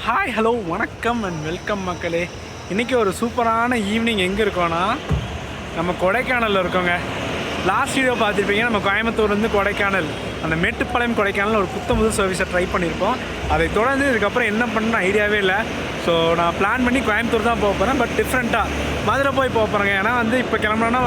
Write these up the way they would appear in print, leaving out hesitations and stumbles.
Hi hello வணக்கம் and welcome மக்களே. இன்றைக்கி ஒரு சூப்பரான ஈவினிங் எங்கே இருக்கோன்னா நம்ம கொடைக்கானலில் இருக்கோங்க. லாஸ்ட் வீடியோ பார்த்துருப்பீங்க, நம்ம கோயம்புத்தூர்லேருந்து கொடைக்கானல் அந்த மேட்டுப்பாளையம் கொடைக்கானல் ஒரு புது சர்வீஸை ட்ரை பண்ணியிருப்போம். அதை தொடர்ந்து இதுக்கப்புறம் என்ன பண்ணணும் ஐடியாவே இல்லை. ஸோ நான் பிளான் பண்ணி கோயம்புத்தூர் தான் போக போகிறேன், பட் டிஃப்ரெண்ட்டாக மதுரை போய் போக போகிறேங்க. ஏன்னா இப்போ கிளம்புனோன்னா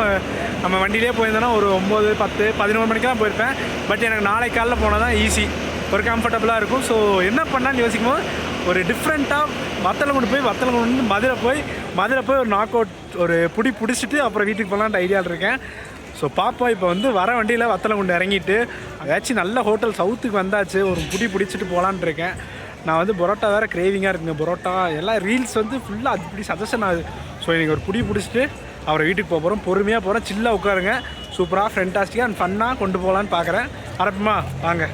நம்ம வண்டியிலே போயிருந்தோன்னா ஒரு 9, 10, 11 மணிக்கு தான் போயிருப்பேன். பட் எனக்கு நாளைக்கு காலைல போனால் தான் ஈஸி, ஒரு கம்ஃபர்டபுளாக இருக்கும். ஸோ என்ன பண்ணான்னு யோசிக்கும் போது ஒரு டிஃப்ரெண்ட்டாக வத்தலங்குண்டு மதுரை போய் ஒரு நாக் அவுட் ஒரு பிடிச்சிட்டு அப்புறம் வீட்டுக்கு போகலான்ட்டு ஐடியாவில் இருக்கேன். ஸோ பாப்போம். இப்போ வர வண்டியில் வத்தலங்குண்டு இறங்கிட்டு ஏதாச்சும் நல்ல ஹோட்டல் சவுத்துக்கு வந்தாச்சு, ஒரு பிடிச்சிட்டு போகலான் இருக்கேன். நான் பரோட்டா வேறு கிரேவிங்காக இருக்குங்க. பரோட்டா எல்லாம் ரீல்ஸ் ஃபுல்லாக அப்படி சஜஷன் ஆகுது. ஸோ இன்றைக்கி ஒரு பிடிச்சிட்டு அவரை வீட்டுக்கு போக போகிறோம். பொறுமையாக போகிறோம், சில்லாக உட்காருங்க. சூப்பராக ஃபென்டாஸ்டிக்காக அண்ட் ஃபன்னாக கொண்டு போகலான்னு பார்க்குறேன். அரப்புமா வாங்க.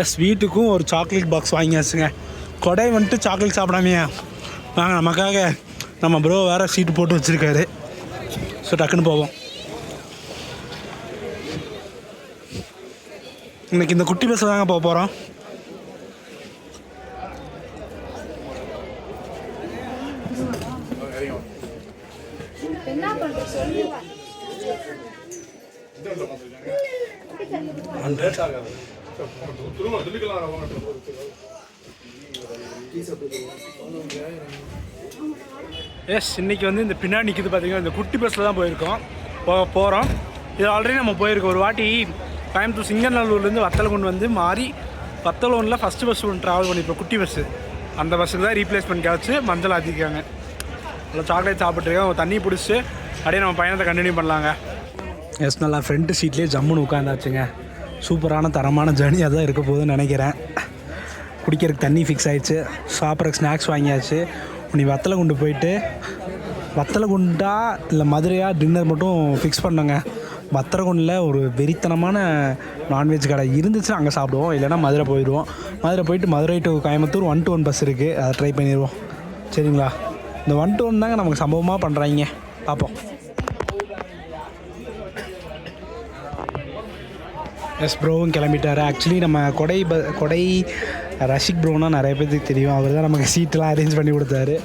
எஸ், வீட்டுக்கும் ஒரு சாக்லேட் பாக்ஸ் வாங்கியாச்சுங்க. கொடை சாக்லேட் சாப்பிடாமையா வாங்க, நமக்காக நம்ம ப்ரோ வேறு சீட்டு போட்டு வச்சுருக்காரு. ஸோ டக்குன்னு போவோம். இன்றைக்கி இந்த குட்டி பஸ்ஸில் தாங்க போக போகிறோம். எஸ், இன்றைக்கி இந்த பின்னாடி நிற்கிது பார்த்தீங்கன்னா, இந்த குட்டி பஸ்ஸில் தான் போகிறோம். இது ஆல்ரெடி நம்ம போயிருக்கோம் ஒரு வாட்டி. கோயம்புத்தூர் சிங்கநல்லூர்லேருந்து வத்தலகுண்டு மாறி வத்தலகுண்டில் ஃபஸ்ட்டு பஸ் ஒன்று ட்ராவல் பண்ணியிருப்போம், குட்டி பஸ்ஸு. அந்த பஸ்ஸுக்கு தான் ரீப்ளேஸ்மெண்ட் கிடச்சி மஞ்சள் ஆற்றிருக்காங்க. அதில் சாக்லேட் சாப்பிட்ருக்கேன், தண்ணி பிடிச்சி அப்படியே நம்ம பயணத்தை கண்டினியூ பண்ணலாங்க. எஸ், நல்லா ஃப்ரண்ட் சீட்லேயே ஜம்முன்னு உட்காந்தாச்சுங்க. சூப்பரான தரமான ஜர்னியாக தான் இருக்க போகுதுன்னு நினைக்கிறேன். குடிக்கிறதுக்கு தண்ணி ஃபிக்ஸ் ஆகிடுச்சு, சாப்பிட்றதுக்கு ஸ்நாக்ஸ் வாங்கியாச்சு. நீ வத்தலகுண்டு போயிட்டு வத்தலகுண்டா இல்லை மதுரையா டின்னர் மட்டும் ஃபிக்ஸ் பண்ணோங்க. வத்தலகுண்டில் ஒரு வெறித்தனமான நான்வெஜ் கடை இருந்துச்சுன்னா அங்கே சாப்பிடுவோம், இல்லைனா மதுரை போயிடுவோம். மதுரை போயிட்டு Madurai to Coimbatore 1 to 1 bus இருக்குது, அதை ட்ரை பண்ணிடுவோம். சரிங்களா? இந்த 1 to 1 தாங்க நமக்கு சம்பவமாக பண்ணுறாங்க. பார்ப்போம். எஸ், ப்ரோவும் கிளம்பிட்டார். ஆக்சுவலி நம்ம கொடை ரஷிக் ப்ரோனா நிறைய பேருக்கு தெரியும். அவர் தான் நமக்கு சீட்டெலாம் அரேஞ்ச் பண்ணி கொடுத்தாரு.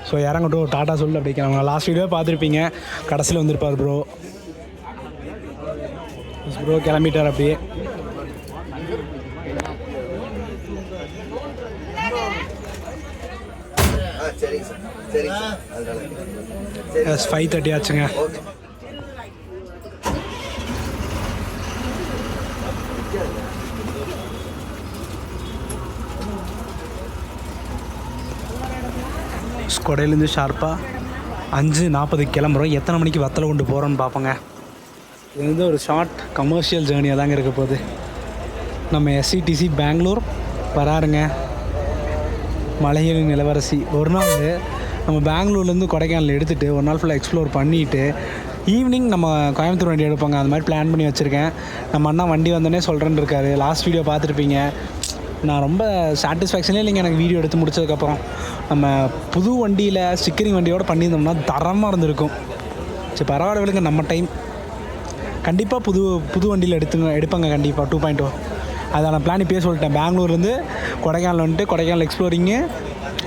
ஸோ இறங்கட்டும், டாட்டா சொல்லு அப்படி கிளம்புங்க. லாஸ்ட் வீடியோ பார்த்துருப்பீங்க, கடைசியில் வந்திருப்பார் ப்ரோ. ப்ரோ கிளம்பிட்டார் அப்படியே. எஸ், 5:30 ஆச்சுங்க. கொடையிலேருந்து ஷார்ப்பாக 5:40 கிளம்புறோம். எத்தனை மணிக்கு வத்தலகுண்டு போகிறோன்னு பார்ப்போங்க. இது ஒரு ஷார்ட் கமர்ஷியல் ஜேர்னியாக தாங்க இருக்க போகுது. நம்ம SCTC பெங்களூர் வராருங்க. மலைகளின் இளவரசி ஒரு நாள் நம்ம பெங்களூர்லேருந்து கொடைக்கானல் எடுத்துகிட்டு ஒரு நாள் ஃபுல்லாக எக்ஸ்ப்ளோர் பண்ணிவிட்டு ஈவினிங் நம்ம கோயம்புத்தூர் வண்டி எடுப்பாங்க. அந்த மாதிரி பிளான் பண்ணி வச்சுருக்கேன். நம்ம அண்ணா வண்டி வந்தோடனே சொல்கிறேன்னு இருக்காரு. லாஸ்ட் வீடியோ பார்த்துருப்பீங்க. நான் ரொம்ப சாட்டிஸ்ஃபேக்ஷனே இல்லைங்க எனக்கு வீடியோ எடுத்து முடிச்சதுக்கப்புறம். நம்ம புது வண்டியில் ஸ்டிக்கரிங் வண்டியோடு பண்ணியிருந்தோம்னா தரமாக இருந்திருக்கும். சரி, பரவாயில்ல விழுங்க, நம்ம டைம் கண்டிப்பாக புது வண்டியில் எடுப்பாங்க கண்டிப்பாக 2.0. அதான பிளான் இப்போயே சொல்லிட்டேன். பெங்களூர்லேருந்து கொடைக்கானல் வந்துட்டு கொடைக்கானல் எக்ஸ்ப்ளோரிங்கு,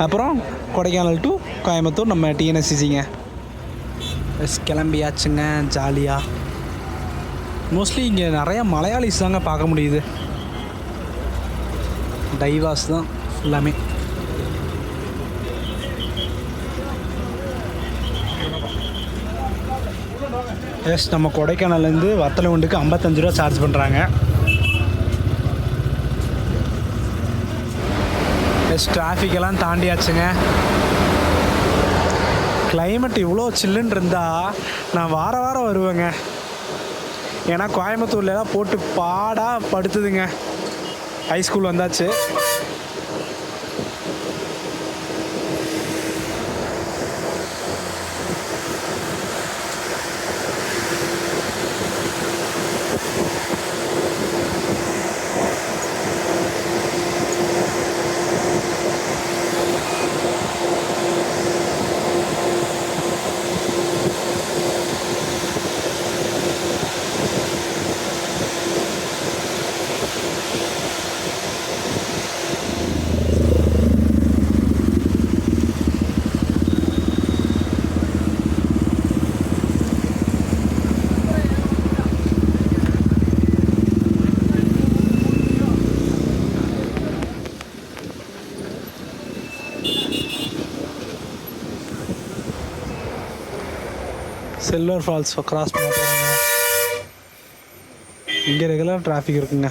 அப்புறம் கொடைக்கானல் டு கோயம்புத்தூர் நம்ம TNSCங்க. எஸ், கிளம்பியாச்சுங்க ஜாலியாக. மோஸ்ட்லி இங்கே நிறையா மலையாளிஸ் தாங்க பார்க்க முடியுது. டைவாஸ் தான் எல்லாமே. எஸ், நம்ம கொடைக்கானல்லேருந்து வத்தலகுண்டுக்கு 55 ரூபா சார்ஜ் பண்ணுறாங்க. எஸ், டிராஃபிக்கெல்லாம் தாண்டியாச்சுங்க. கிளைமேட் இவ்வளோ சில்லுன்னு இருந்தால் நான் வாரம் வருவேங்க. ஏன்னா கோயம்புத்தூர்லாம் போட்டு பாடாக படுத்துதுங்க. ஹைஸ்கூல் வந்தாச்சு. சில்வர் ஃபால்ஸ் கிராஸ் பண்ண போகிறோங்க. இங்கே ரெகுலர் டிராஃபிக் இருக்குங்க.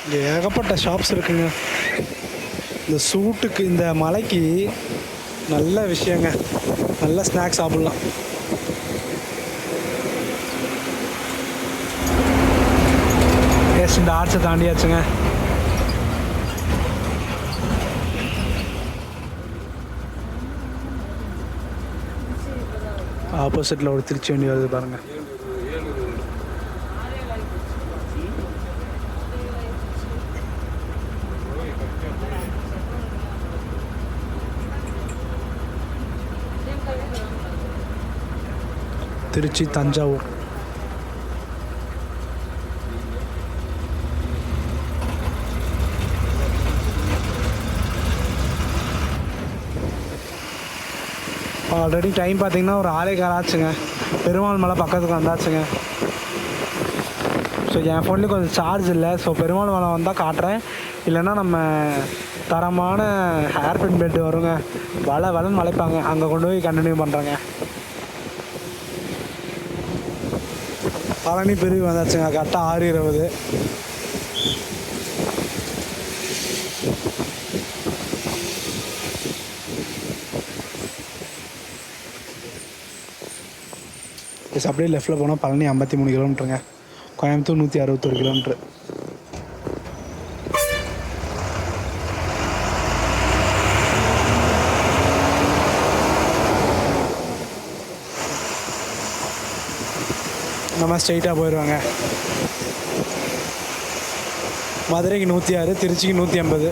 இங்கே ஏகப்பட்ட ஷாப்ஸ் இருக்குங்க. இந்த சூட்டுக்கு இந்த மலைக்கு நல்ல விஷயங்க. நல்ல ஸ்நாக்ஸ் சாப்பிட்லாம். இந்த ஆர்ட்ஸை தாண்டியாச்சுங்க. ஆப்போசிட்டில் ஒரு திருச்சி வண்டி வருது பாருங்கள். திருச்சி தஞ்சாவூர். ஆல்ரெடி டைம் பார்த்தீங்கன்னா ஒரு 6:15 ஆச்சுங்க. பெருமாள் மலை பக்கத்துக்கு வந்தாச்சுங்க. ஸோ என் ஃபோன்லேயும் கொஞ்சம் சார்ஜ் இல்லை. ஸோ பெருமாள் மலை வந்தால் காட்டுறேன். இல்லைன்னா நம்ம தரமான ஹேர்பின் பெட்டு வருங்க. வளன்னு வளைப்பாங்க. அங்கே கொண்டு போய் கண்டினியூ பண்ணுறேங்க. பழனி பிரிவு வந்தாச்சுங்க. கரெக்டாக 6:20. அப்படியே லெஃப்டில் போனால் பழனி 53 கிலோமீட்டருங்க. கோயம்புத்தூர் 161 கிலோமீட்ரு. நம்ம ஸ்ட்ரெயிட்டாக போயிடுவாங்க. மதுரைக்கு 106, திருச்சிக்கு 150.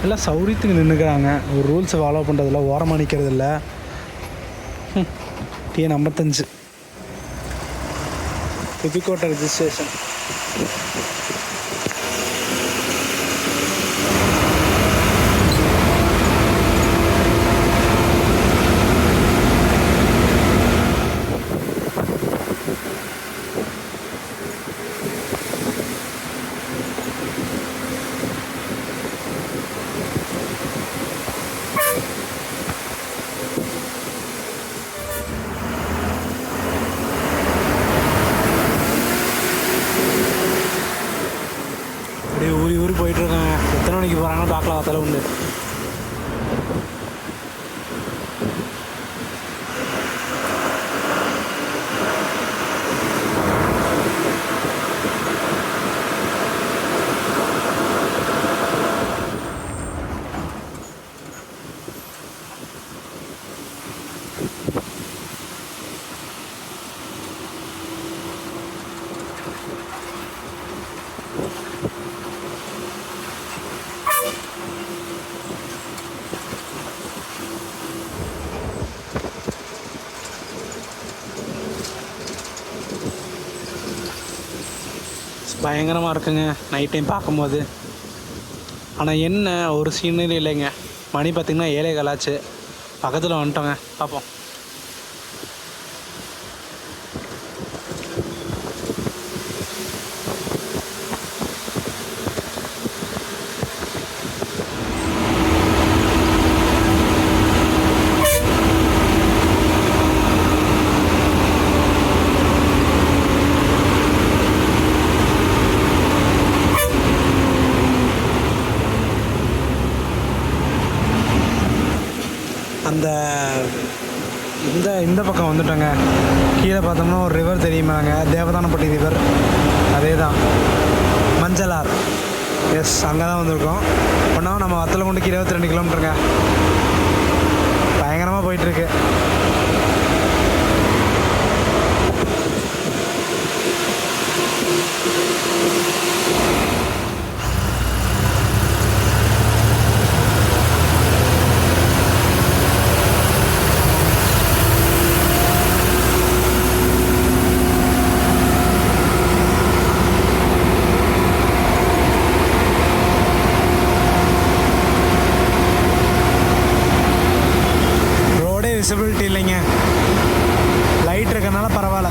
எல்லாம் சௌரியத்துக்கு நின்றுக்கிறாங்க. ஒரு ரூல்ஸை ஃபாலோ பண்ணுறதில்ல. ஓரமாக நிற்கிறது இல்லை. TN 55 Pudukkottai registration. அப்படியே ஊறி போயிட்டுருக்காங்க. எத்தனை மணிக்கு போகிறாங்கன்னு பார்க்கலாம். அதில் உண்டு. பயங்கரமாக இருக்குங்க நைட் டைம் பார்க்கும்போது. ஆனால் என்ன ஒரு சீனரி இல்லைங்க. மணி பார்த்திங்கன்னா 7:15 ஆச்சு. பக்கத்தில் வந்துட்டோங்க. பார்ப்போம். அந்த இந்த பக்கம் வந்துட்டோங்க. கீழே பார்த்தோம்னா ஒரு ரிவர் தெரியுமாங்க, தேவதானப்பட்டி ரிவர். அதே தான் மஞ்சளார். எஸ், அங்கே தான் வந்திருக்கோம். ஒன்றா நம்ம வத்தலகுண்டுக்கு 22 கிலோமீட்டருங்க. பயங்கரமாக போயிட்டுருக்கு. விசிபிலிட்டி இல்லைங்க, லைட் இருக்கனால பரவாயில்ல.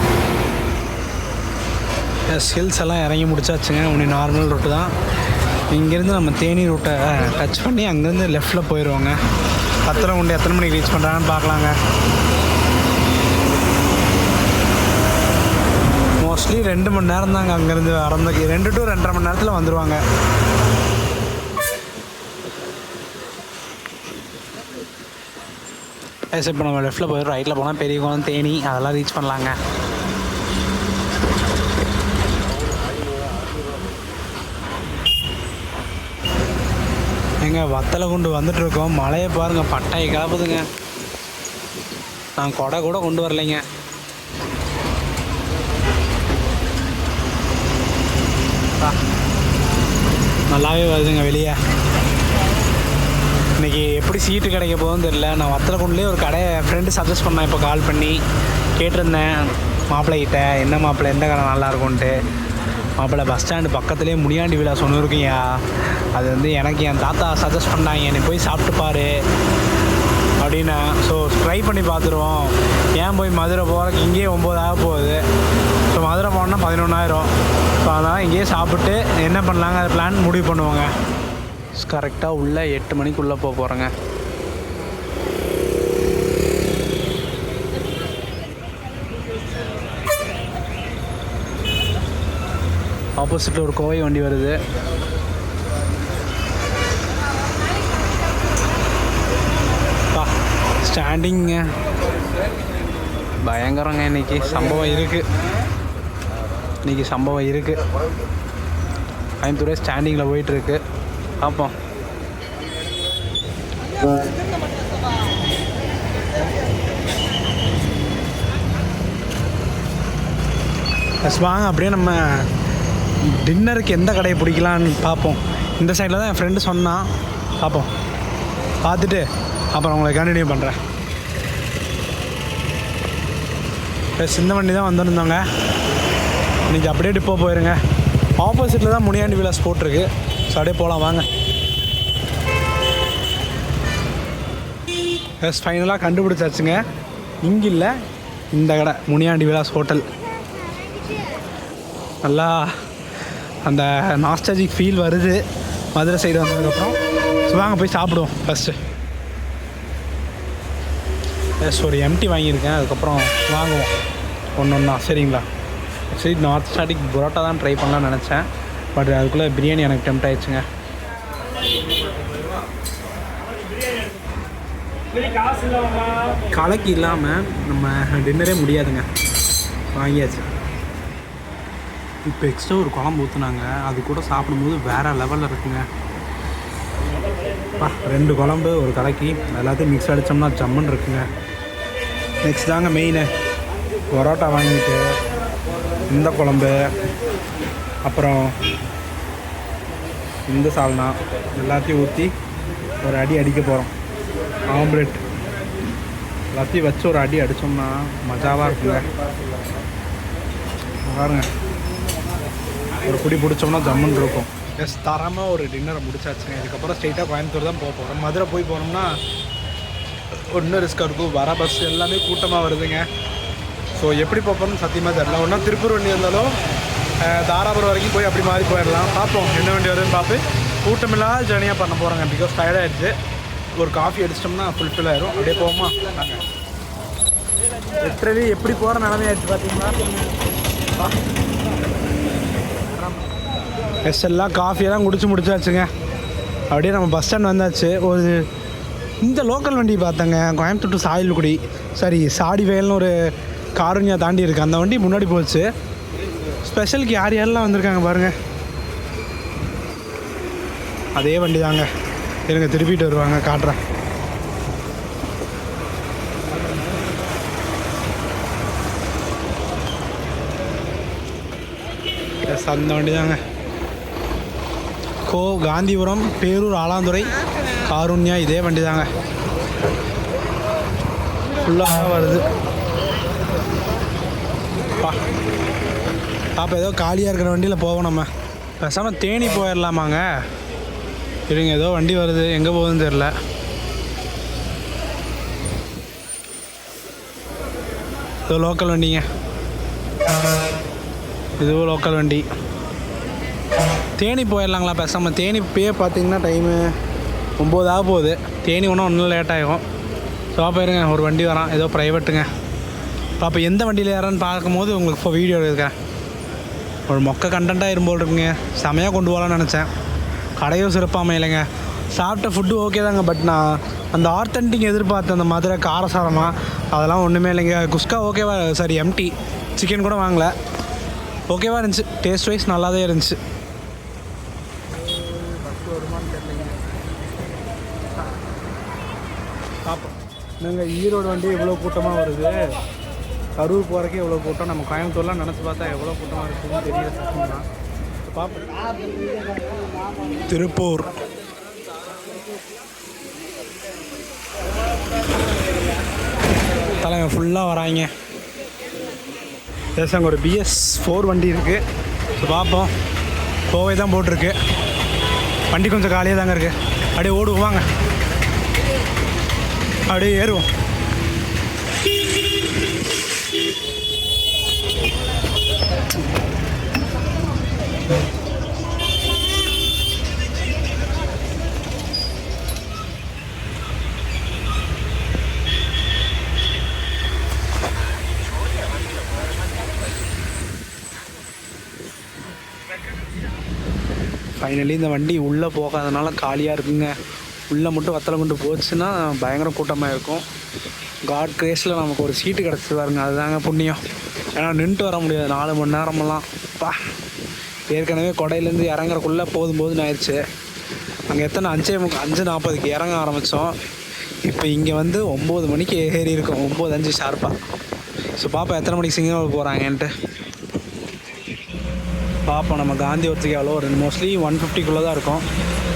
ஹில்ஸ் எல்லாம் இறங்கி முடிச்சாச்சுங்க. ஒன்று நார்மல் ரூட்டு தான். இங்கேருந்து நம்ம தேனி ரூட்டை டச் பண்ணி அங்கேருந்து லெஃப்டில் போயிடுவோங்க. வத்தலகுண்டு எத்தனை மணிக்கு ரீச் பண்ணுறாங்கன்னு பார்க்கலாங்க. மோஸ்ட்லி 2 மணி நேரம் தாங்க அங்கேருந்து வரந்துக்கு. 2 to 2.5 மணி நேரத்தில் வந்துடுவாங்க. இப்போ நம்ம லெஃப்ட்டில் போயிடும், ரைட்டில் போனால் பெரிய குளம், தேனி அதெல்லாம் ரீச் பண்ணலாங்க. எங்க வத்தலகுண்டு வந்துட்டுருக்கோம். மழையை பாருங்கள், பட்டாயை கிளப்புதுங்க. நான் கொடை கூட கொண்டு வரலைங்க. நல்லாவே வருதுங்க வெளியே. இன்றைக்கி எப்படி சீட்டு கிடைக்க போகுதுன்னு தெரியல. நான் வத்தலகுண்டுலேயே ஒரு கடையை ஃப்ரெண்டு சஜஸ்ட் பண்ணேன். இப்போ கால் பண்ணி கேட்டிருந்தேன் மாப்பிள்ளைகிட்ட, என்ன மாப்பிள்ளை எந்த கடை நல்லாயிருக்கும்ன்ட்டு. மாப்பிள்ளை பஸ் ஸ்டாண்டு பக்கத்துலேயே முனியாண்டி விழா சொன்னிருக்கீங்க. அது வந்து எனக்கு என் தாத்தா சஜஸ்ட் பண்ணாங்க, என்னை போய் சாப்பிட்டு பாரு அப்படின்னு. ஸோ ட்ரை பண்ணி பார்த்துருவோம். ஏன் போய் மதுரை போகிறதுக்கு இங்கேயே 9 ஆக போகுது. ஸோ மதுரை போனோன்னா 11,000. ஸோ அதனால் இங்கேயே சாப்பிட்டு என்ன பண்ணலாங்க அதை பிளான் முடிவு பண்ணுவோங்க. கரெக்டாக உள்ளே 8 மணிக்குள்ளே போக போகிறேங்க. ஆப்போசிட்டில் ஒரு கோவை வண்டி வருது. ஸ்டாண்டிங்க பயங்கரங்க. இன்றைக்கி சம்பவம் இருக்குது. கோயம்புத்தூரே ஸ்டாண்டிங்கில் போயிட்டுருக்கு. பார்ப்போம். வாங்க அப்படியே நம்ம டின்னருக்கு எந்த கடையை பிடிக்கலான்னு பார்ப்போம். இந்த சைடில் தான் என் ஃப்ரெண்டு சொன்னான். பார்ப்போம், பார்த்துட்டு அப்புறம் உங்களை கண்டினியூ பண்ணுறேன். இந்த வண்டி தான் வந்துருந்தோங்க. இன்றைக்கி அப்படியே டிப்போ போயிருங்க. ஆப்போசிட்டில் தான் முனியாண்டி விலாஸ் போட்டிருக்கு. ஸோ அப்படியே போகலாம் வாங்க. ஃபைனலாக கண்டுபிடிச்சாச்சுங்க. இங்கே இல்லை, இந்த கடை முனியாண்டி விலாஸ் ஹோட்டல். நல்லா அந்த நாஸ்டாலஜிக் ஃபீல் வருது மதுரை சைடு வந்ததுக்கப்புறம். ஸோ வாங்க போய் சாப்பிடுவோம் ஃபஸ்ட்டு. ஒரு எம்டி வாங்கியிருக்கேன், அதுக்கப்புறம் வாங்குவோம் ஒன்றா. சரிங்களா? சரி, நார்த் ஸ்டாட்டிக் புரோட்டா தான் ட்ரை பண்ணலான்னு நினச்சேன். பட் அதுக்குள்ளே பிரியாணி எனக்கு டெம்ட் ஆகிடுச்சுங்க. கலக்கி இல்லாமல் நம்ம டின்னரே முடியாதுங்க. வாங்கியாச்சு. இப்போ எக்ஸ்ட்ரா ஒரு குழம்பு ஊற்றுனாங்க, அது கூட சாப்பிடும்போது வேறு லெவலில் இருக்குங்க. 2 குழம்பு ஒரு கலக்கி எல்லாத்தையும் மிக்ஸ் அடித்தோம்னா ஜம்முன்னு இருக்குங்க. நெக்ஸ்ட் தாங்க மெயின். பரோட்டா வாங்கிட்டு இந்த குழம்பு, அப்புறம் இந்த சால்னா எல்லாத்தையும் ஊற்றி ஒரு அடி அடிக்க போகிறோம். ஆம்ப்ரெட் எல்லாத்தையும் வச்சு ஒரு அடி அடித்தோம்னா மஜாவாக இருக்குங்க. பாருங்க, ஒரு குடி பிடிச்சோம்னா ஜம்முன்னு இருக்கும். தரமாக ஒரு டின்னரை முடிச்சாச்சுங்க. இதுக்கப்புறம் ஸ்ட்ரெயிட்டாக கோயம்புத்தூர் தான் போக போகிறோம். மதுரை போய் போனோம்னா ஒன்றும் ரிஸ்க்காக இருக்கும். வர பஸ் எல்லாமே கூட்டமாக வருதுங்க. ஸோ எப்படி போகணும்னு சத்தியமாக தெரியல. ஒன்றா திருப்பூர் வண்டி இருந்தாலும் தாராபுரம் வரைக்கும் போய் அப்படி மாதிரி போயிடலாம். பார்ப்போம் என்ன வண்டி வருதுன்னு பார்த்து. கூட்டமில்லாத ஜேர்னியாக பண்ண போகிறாங்க. பிகாஸ் டயர்டாகிடுச்சு. ஒரு காஃபி அடிச்சிட்டோம்னா ஃபுல்ஃபில் ஆயிரும். அப்படியே போவோமா? நாங்கள் லிட்ரலி எப்படி போகிற நிலைமையாச்சு பார்த்தீங்களா? எல்லாம் காஃபியெல்லாம் குடிச்சு முடிச்சாச்சுங்க. அப்படியே நம்ம பஸ் ஸ்டாண்ட் வந்தாச்சு. ஒரு இந்த லோக்கல் வண்டி பார்த்தேங்க, கோயம்புத்தூர் டு சாயல்குடி, சாரி சாடிவேல்னு ஒரு காரணியா தாண்டி இருக்குது. அந்த வண்டி முன்னாடி போச்சு. ஸ்பெஷலுக்கு யார் யாரெல்லாம் வந்திருக்காங்க பாருங்கள். அதே வண்டி தாங்க. இருங்க திருப்பிட்டு வருவாங்க, காட்டுறேன். அந்த வண்டி தாங்க. காந்திபுரம், பேரூர், ஆலாந்துறை, காருண்யா, இதே வண்டி தாங்க. ஃபுல்லாக வருது. அப்போ ஏதோ காலியாக இருக்கிற வண்டியில் போவோம். நம்ம பேசாமல் தேனி போயிடலாமாங்க. இருங்க, ஏதோ வண்டி வருது, எங்கே போகுதுன்னு தெரில. ஏதோ லோக்கல் வண்டிங்க, இதுவும் லோக்கல் வண்டி. தேனி போயிடலாங்களா பேசாமல்? தேனி இப்போயே பார்த்தீங்கன்னா டைமு 9 ஆக போகுது. தேனி ஒன்றும் லேட் ஆகும். ஸோ போயிருங்க, ஒரு வண்டி வரான், ஏதோ ப்ரைவேட்டுங்க. அப்போ எந்த வண்டியில் ஏறான்னு பார்க்கும்போது உங்களுக்கு இப்போ வீடியோ எடுக்கிறேன். ஒரு மொக்க கண்டென்ட்டாக இருக்கும்போது இருக்குங்க. செமையாக கொண்டு போகலான்னு நினச்சேன். கடையும் சிறப்பாக அமையலைங்க. சாப்பிட்ட ஃபுட்டு ஓகே தாங்க. பட் நான் அந்த ஆத்தென்டிக் எதிர்பார்த்தேன், அந்த மதுரை காரசாரமாக, அதெல்லாம் ஒன்றுமே இல்லைங்க. குஸ்கா ஓகேவா, சாரி எம்டி. சிக்கன் கூட வாங்கலை, ஓகேவாக இருந்துச்சு. டேஸ்ட் வைஸ் நல்லா தான் இருந்துச்சு. பார்ப்போம். நாங்கள் ஈரோடு வண்டி எவ்வளோ கூட்டமாக வருது, கரூர் போகிறக்கே எவ்வளோ கூட்டம். நம்ம கோயம்புத்தூர்லாம் நினச்சி பார்த்தா எவ்வளோ கூட்டமாக இருக்குதுன்னு தெரியல. சத்தியமாக பார்ப்போம். திருப்பூர் தலைவன் ஃபுல்லாக வராங்க. அங்கே ஒரு BS4 வண்டி இருக்குது. ஸோ பார்ப்போம். கோவை தான் போட்டிருக்கு. வண்டி கொஞ்சம் காலியாக தாங்க இருக்குது. அப்படியே ஓடுவோம், வாங்க அப்படியே ஏறுவோம். ஃபைனலி இந்த வண்டி உள்ளே போகாதனால காலியாக இருக்குங்க. உள்ளே மட்டும் வத்தலை கொண்டு போச்சுன்னா பயங்கர கூட்டமாக இருக்கும். காட் கிரேஸில் நமக்கு ஒரு சீட்டு கிடச்சி பாருங்க, அதுதாங்க புண்ணியம். ஏன்னா நின்றுட்டு வர முடியாது 4 மணி நேரமெல்லாம். ஏற்கனவே கொடையிலேருந்து இறங்குறக்குள்ளே போதும்னு ஆயிடுச்சு. அங்கே எத்தனை 5:40க்கு இறங்க ஆரம்பித்தோம். இப்போ இங்கே வந்து 9 மணிக்கு ஏறி இருக்கோம், 9:05 ஷார்ப்பாக. ஸோ பாப்பா எத்தனை மணிக்கு சிங்கனூர் போகிறாங்கன்ட்டு பார்ப்போம். நம்ம காந்திபுரத்துக்கு எவ்வளோ ஒரு மோஸ்ட்லி 150க்குள்ளே தான் இருக்கும்.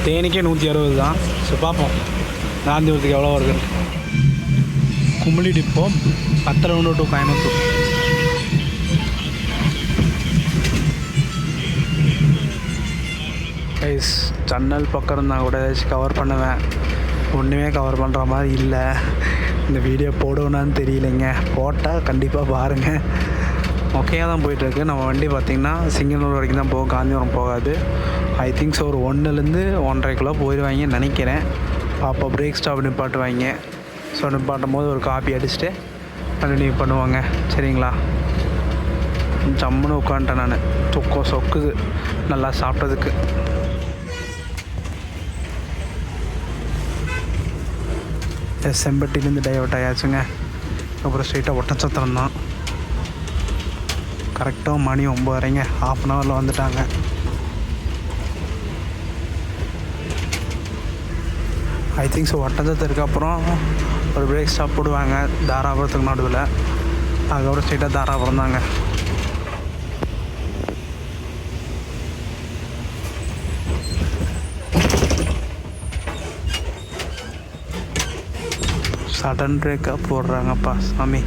தேனிக்கே 160 தான். ஸோ பார்ப்போம் காந்திபுரத்துக்கு எவ்வளோ வருதுன்னு. Kumuli depot 10 to Coimbatore. Guys, ஜன்னல் பக்கம் இருந்தால் கூட ஏதாச்சும் கவர் பண்ணுவேன். ஒன்றுமே கவர் பண்ணுற மாதிரி இல்லை. இந்த வீடியோ போடுவேனான்னு தெரியலைங்க. போட்டால் கண்டிப்பாக பாருங்கள். ஓகேயாக தான் போயிட்டுருக்கு. நம்ம வண்டி பார்த்திங்கன்னா சிங்கனூர் வரைக்கும் தான் போகும், காந்திபுரம் போகாது. ஐ திங்க்ஸ் ஒரு 1லேருந்து 1:30 போயிடுவாங்கன்னு நினைக்கிறேன். பாப்பா பிரேக் ஸ்டாப் நிப்பாட்டுவாங்க. ஸோ நிப்பாட்டும் போது ஒரு காப்பி அடிச்சுட்டு கண்டினியூ பண்ணுவாங்க. சரிங்களா? ஜம்முன்னு உட்காந்துட்டேன் நான். தூக்கம் சொக்குது நல்லா சாப்பிட்டதுக்கு. செம்பட்டிலேருந்து டைவர்ட் ஆயாச்சுங்க. அப்புறம் ஸ்ட்ரெயிட்டாக ஒட்டச்சத்திரம் தான். கரெக்டாக மணி 9:30ங்க. 1/2 அன் ஹவரில் வந்துட்டாங்க. ஐ திங்க் ஸோ ஒட்டச்சத்திரத்துக்கு அப்புறம் ஒரு பிரேக் ஸ்டாப் போடுவாங்க தாராபுரத்துக்கு நடுவில். அதுக்கப்புறம் ஸ்ட்ரெயிட்டாக தாராபுரம் தாங்க. சடன் பிரேக்காக போடுறாங்கப்பா சாமி.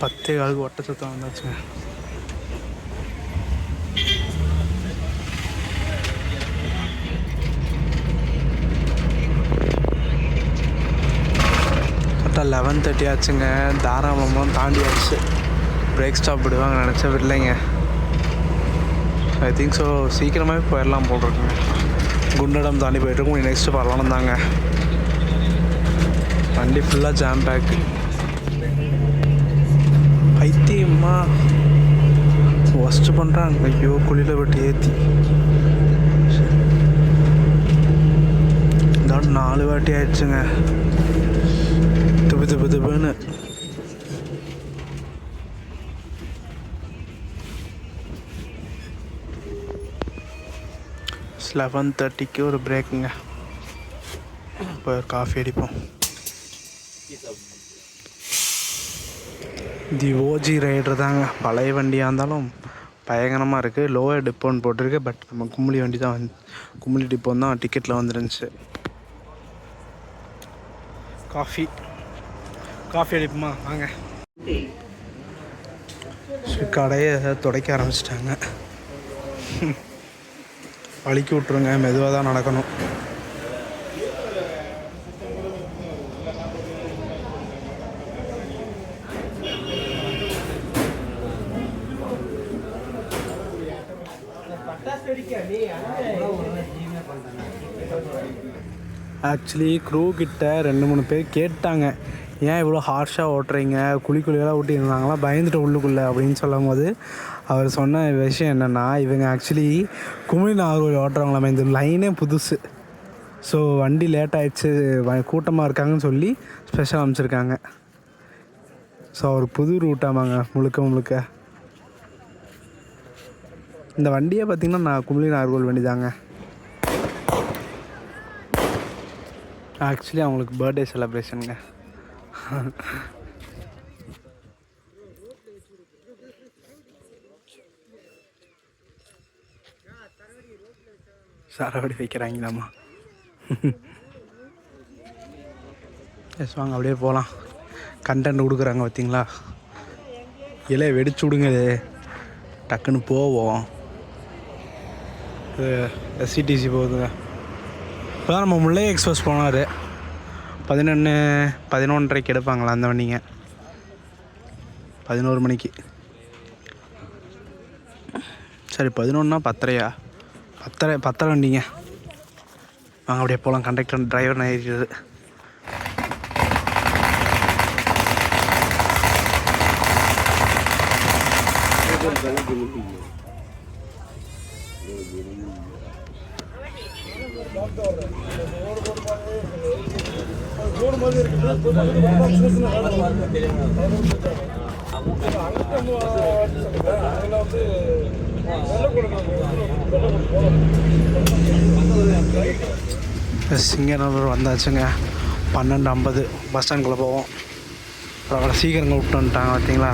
பத்தே காலுக்கு ஒட்டச்சத்தம் வந்தாச்சுங்க. கரெக்டாக 11:30 ஆச்சுங்க. தாராபுரம் தாண்டியாச்சு. பிரேக் ஸ்டாப் விடுவாங்க நினச்சா விடலைங்க. ஐ திங்க் ஸோ சீக்கிரமாகவே போயிடலாம் போட்டிருக்குங்க. குண்டடம் தாண்டி போயிட்டுருக்கோம். நெக்ஸ்ட்டு பரவாயில்ல தாங்க. வண்டி ஃபுல்லாக ஜாம் பேக்கு. பைத்தியம்மா ஒஸ்ட்டு பண்ணுறாங்க. ஐயோ குழியில் விட்டு ஏற்றி 4 வாட்டி ஆயிடுச்சுங்க. துப்பு துப்பு துப்புன்னு. +11:30 ஒரு பிரேக்குங்க. இப்போ காஃபி அடிப்போம். தி ஓஜி ரைடர் தாங்க. பழைய வண்டியாக இருந்தாலும் பயங்கரமாக இருக்குது. லோவர் டிப்போன்னு போட்டிருக்கு. பட் நம்ம கும்மிளி வண்டி தான் கும்மிளி டிப்போன்னு தான் டிக்கெட்டில் வந்துருந்துச்சு. காஃபி அடிப்போமா வாங்க. கடையை துடைக்க ஆரம்பிச்சிட்டாங்க. வலிக்கி விட்ருங்க, மெதுவாக தான் நடக்கணும். ஆக்சுவலி க்ரூ கிட்ட 2-3 பேர் கேட்டாங்க, ஏன் இவ்வளோ ஹார்ஷாக ஓட்டுறீங்க, குழியெல்லாம் ஊட்டியிருந்தாங்களா, பயந்துட்டு உள்ளுக்குள்ளே அப்படின்னு சொல்லும் போது அவர் சொன்ன விஷயம் என்னென்னா, இவங்க ஆக்சுவலி குமிழ் நாகர்கோவில் ஓட்டுறவங்களாம், இந்த லைனே புதுசு. ஸோ வண்டி லேட் ஆகிடுச்சு, கூட்டமாக இருக்காங்கன்னு சொல்லி ஸ்பெஷல் அமைச்சிருக்காங்க. ஸோ ஒரு புது ரூட்டாமாங்க முழுக்க. இந்த வண்டியை பார்த்திங்கன்னா நான் குமிழி நாகர்கோவில் வண்டி தாங்க. ஆக்சுவலி அவங்களுக்கு பர்த்டே செலிப்ரேஷனுங்க. சரவடி வைக்கிறாங்களாம்மா. எஸ் வாங்க அப்படியே போகலாம். கண்டென்ட் கொடுக்குறாங்க பார்த்தீங்களா, இலையை வெடிச்சு விடுங்க, டக்குன்னு போவோம். எஸ்சிடிசி போகுதுங்க. இப்போ தான் நம்ம முல்லை எக்ஸ்பிரஸ் போனார், 11:30 எடுப்பாங்களா அந்த வண்டிங்க, 11 மணிக்கு. சரி 11னா 10:30 10:30 வண்டிங்க. வாங்க அப்படியே போகலாம். Conductor driver ஏறிடுது. சிங்கநல்லூர் வந்தாச்சுங்க. 12:50 பஸ் ஸ்டாண்டுக்குள்ளே போவோம். அப்புறம் சீக்கிரம் விட்டு வந்துட்டாங்க பார்த்தீங்களா.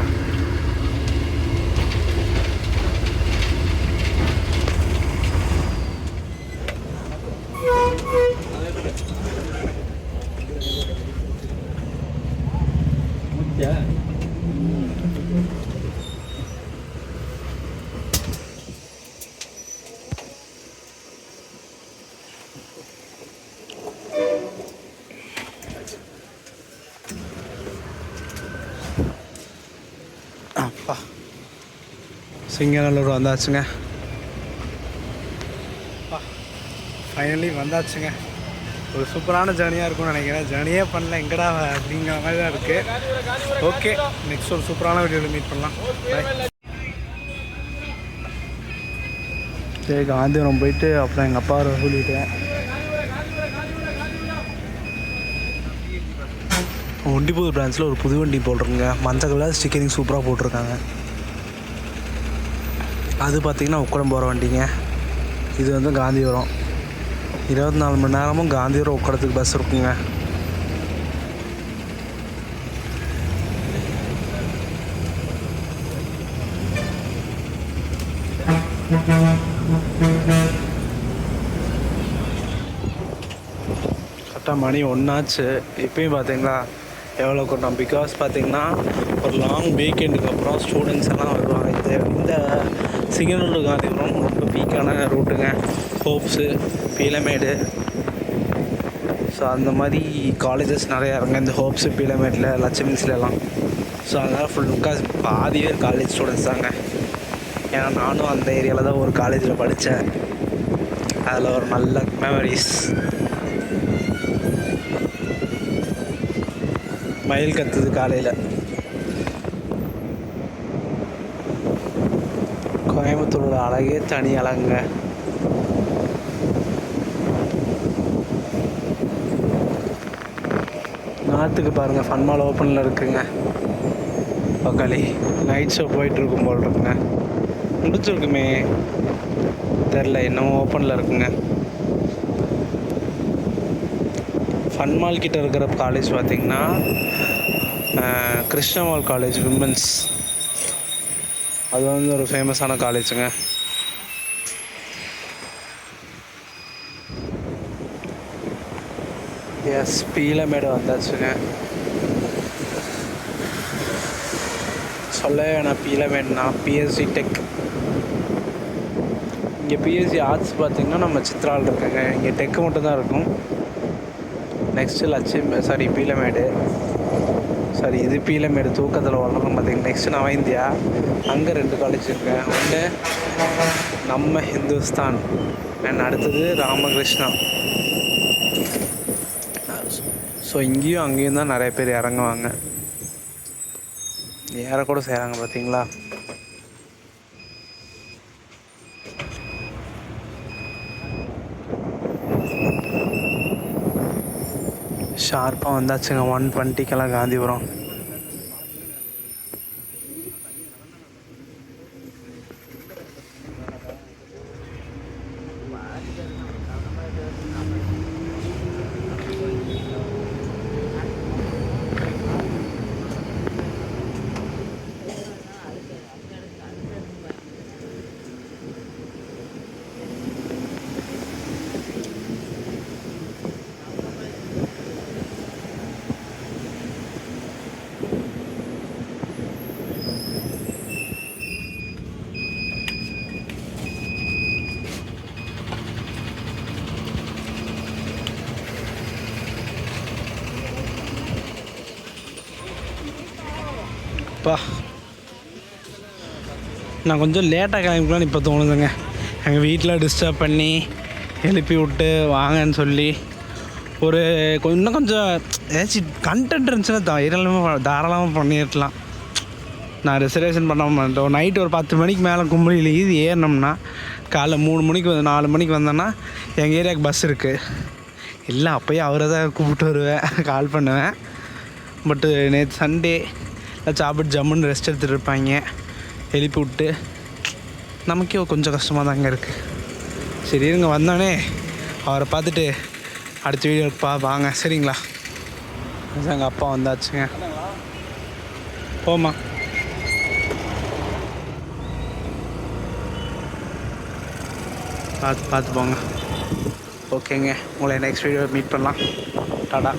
அப்பா சிங்கநல்லூர் வந்தாச்சுங்க. ஃபைனலி வந்தாச்சுங்க. ஒரு சூப்பரான ஜேர்னியாக இருக்கும்னு நினைக்கிறேன். ஜேர்னியே பண்ணல எங்கடா அப்படிங்கிற மாதிரி தான் இருக்குது. ஓகே, நெக்ஸ்ட் ஒரு சூப்பரான வீடியோவில் மீட் பண்ணலாம். சரி காந்திபுரம் போயிட்டு அப்புறம் எங்கள் அப்பா வர சொல்லிட்டேன். ஒண்டிபுதூர் பிரான்ச்சில் ஒரு புது வண்டி போட்டிருக்குங்க. மஞ்சள் கலர் ஸ்டிக்கரிங் சூப்பராக போட்டிருக்காங்க. அது பார்த்திங்கன்னா உக்கடம் போகிற வண்டிங்க. இது வந்து காந்திபுரம். 24 மணி நேரமும் காந்திபுரம் உக்கடத்துக்கு பஸ் இருக்குங்க. கரெக்டாக மணி 1 ஆச்சு. இப்போயும் பார்த்தீங்களா எவ்வளோ கூட்டம். பிகாஸ் பார்த்திங்கன்னா ஒரு லாங் வீக்கெண்டுக்கு அப்புறம் ஸ்டூடெண்ட்ஸ் எல்லாம் வருவாங்க. இந்த சிங்கநல்லூர் காந்திபுரம் ரொம்ப பீக்கான ரூட்டுங்க. ஹோப்ஸு, பீலமேடு, ஸோ அந்த மாதிரி காலேஜஸ் நிறையா இருங்க இந்த ஹோப்ஸு, பீலமேட்டில், லட்சுமிஸ்லாம். ஸோ அதனால் ஃபுல்லாக பாதி பேர் காலேஜ் ஸ்டூடெண்ட்ஸ் தாங்க. ஏன்னா நானும் அந்த ஏரியாவில் தான் ஒரு காலேஜில் படித்தேன். அதில் ஒரு நல்ல மெமரிஸ். மயில் கத்துது காலையில். கோயம்புத்தூரோட அழகே தனி அழகுங்க. காற்றுக்கு பாருங்கள், ஃபன் மால் ஓப்பனில் இருக்குங்க. பக்காளி நைட் ஷோ போயிட்டுருக்கும் போல் இருக்குங்க. முடிச்சிருக்குமே தெரில, இன்னமும் ஓப்பனில் இருக்குங்க. ஃபன் மால் கிட்ட இருக்கிற காலேஜ் பார்த்திங்கன்னா கிருஷ்ணமால் காலேஜ் விமென்ஸ். அது வந்து ஒரு ஃபேமஸான காலேஜுங்க. எஸ், பீலமேடு வந்தாச்சுங்க. சொல்லவே வேணாம், பீலமேடுனா பிஎஸ்சி டெக். இங்கே பிஎஸ்சி ஆர்ட்ஸ் பார்த்திங்கன்னா நம்ம சித்ராவில் இருக்குங்க. இங்கே டெக்கு மட்டும்தான் இருக்கும். நெக்ஸ்ட்டு பீலமேடு, இது பீலமேடு தூக்கத்தில் வளர்றோம் பார்த்திங்கன்னா. நெக்ஸ்ட்டு நவஇந்தியா, அங்கே 2 காலேஜ் இருக்குங்க. ஒன்று நம்ம ஹிந்துஸ்தான் அண்ட் அடுத்தது ராமகிருஷ்ணா. ஸோ இங்கேயும் அங்கேயும் தான் நிறைய பேர் இறங்குவாங்க, ஏறக்கூட செய்கிறாங்க பார்த்தீங்களா. ஷார்ப்பாக வந்தாச்சுங்க 1:20 காந்திபுரம். அப்பா, நான் கொஞ்சம் லேட்டாக கிளம்பிக்கலான்னு இப்போ தோணுதுங்க. எங்கள் வீட்டில் டிஸ்டர்ப் பண்ணி எழுப்பி விட்டு வாங்கன்னு சொல்லி இன்னும் கொஞ்சம் ஏதாச்சும் கண்டென்ட் இருந்துச்சுன்னா தாராளமாக பண்ணிடலாம். நான் ரிசர்வேஷன் பண்ண மாட்டேன். நைட்டு ஒரு 10 மணிக்கு மேலே கும்பலியில் இது ஏறினோம்னா காலைல 3 மணிக்கு 4 மணிக்கு வந்தோன்னா எங்கள் ஏரியாவுக்கு பஸ் இருக்குது. இல்லை அப்போயே அவரை தான் கூப்பிட்டு வருவேன், கால் பண்ணுவேன். பட்டு நேற்று சண்டே சாப்பிட்டு ஜம்முன்னு ரெஸ்ட் எடுத்துகிட்டு இருப்பாங்க, எழுப்பி விட்டு நமக்கே கொஞ்சம் கஷ்டமாக தாங்க இருக்குது. சரி இருங்க, வந்தோடனே அவரை பார்த்துட்டு அடுத்த வீடியோப்பா வாங்க, சரிங்களா. எங்கள் அப்பா வந்தாச்சுங்க, போமா. பார்த்து போங்க. ஓகேங்க, உங்களை நெக்ஸ்ட் வீடியோ மீட் பண்ணலாம். டாடா.